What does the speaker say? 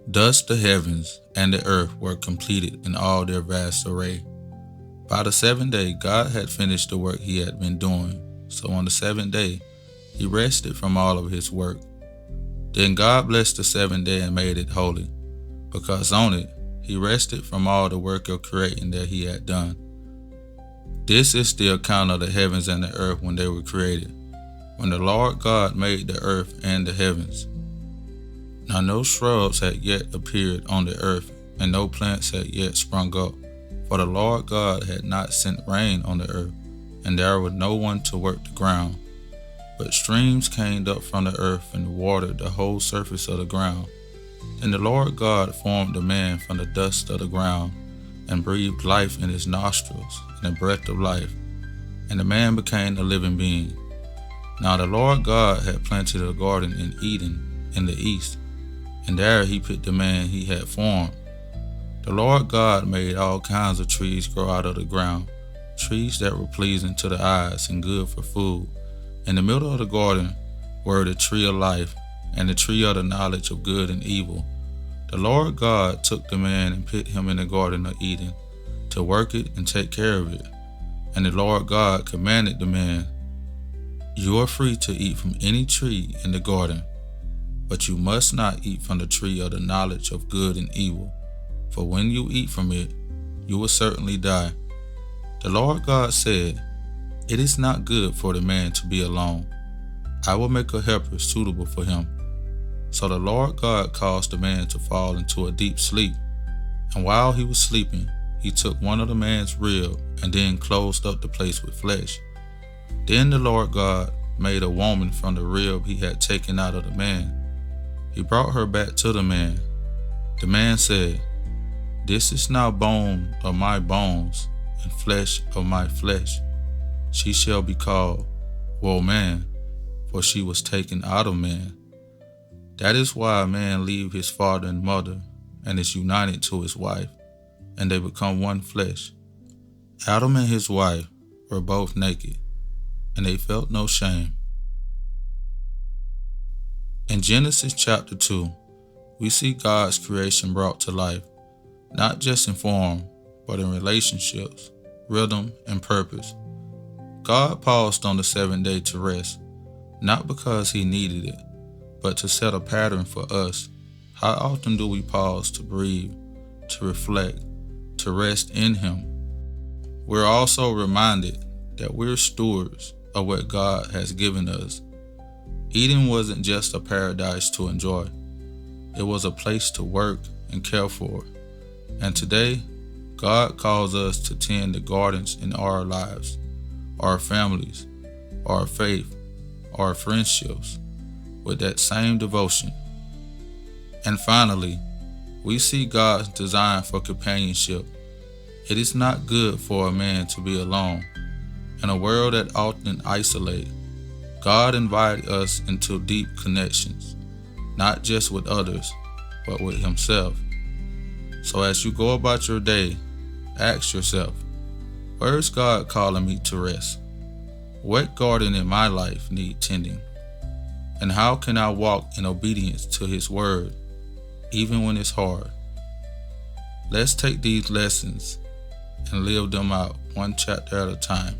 Thus the heavens and the earth were completed in all their vast array. By the seventh day, God had finished the work he had been doing. So on the seventh day, he rested from all of his work. Then God blessed the seventh day and made it holy, because on it he rested from all the work of creating that he had done. This is the account of the heavens and the earth when they were created, when the Lord God made the earth and the heavens. Now no shrubs had yet appeared on the earth, and no plants had yet sprung up, for the Lord God had not sent rain on the earth, and there was no one to work the ground. But streams came up from the earth and watered the whole surface of the ground. Then the Lord God formed the man from the dust of the ground, and breathed life in his nostrils, and the breath of life, and the man became a living being. Now the Lord God had planted a garden in Eden in the east, and there he put the man he had formed. The Lord God made all kinds of trees grow out of the ground, trees that were pleasing to the eyes and good for food. In the middle of the garden were the tree of life and the tree of the knowledge of good and evil. The Lord God took the man and put him in the garden of Eden to work it and take care of it. And the Lord God commanded the man, "You are free to eat from any tree in the garden, but you must not eat from the tree of the knowledge of good and evil, for when you eat from it, you will certainly die." The Lord God said, "It is not good for the man to be alone. I will make a helper suitable for him." So the Lord God caused the man to fall into a deep sleep, and while he was sleeping, he took one of the man's rib and then closed up the place with flesh. Then the Lord God made a woman from the rib he had taken out of the man. He brought her back to the man. The man said, "This is now bone of my bones and flesh of my flesh. She shall be called woman, for she was taken out of man." That is why a man leave his father and mother and is united to his wife, and they become one flesh. Adam and his wife were both naked, and they felt no shame. In Genesis chapter 2, we see God's creation brought to life, not just in form, but in relationships, rhythm, and purpose. God paused on the seventh day to rest, not because he needed it, but to set a pattern for us. How often do we pause to breathe, to reflect, to rest in him? We're also reminded that we're stewards of what God has given us. Eden wasn't just a paradise to enjoy. It was a place to work and care for. And today, God calls us to tend the gardens in our lives, our families, our faith, our friendships, with that same devotion. And finally, we see God's design for companionship. It is not good for a man to be alone. In a world that often isolates, God invited us into deep connections, not just with others, but with himself. So as you go about your day, ask yourself, where is God calling me to rest? What garden in my life needs tending? And how can I walk in obedience to his word, even when it's hard? Let's take these lessons and live them out one chapter at a time.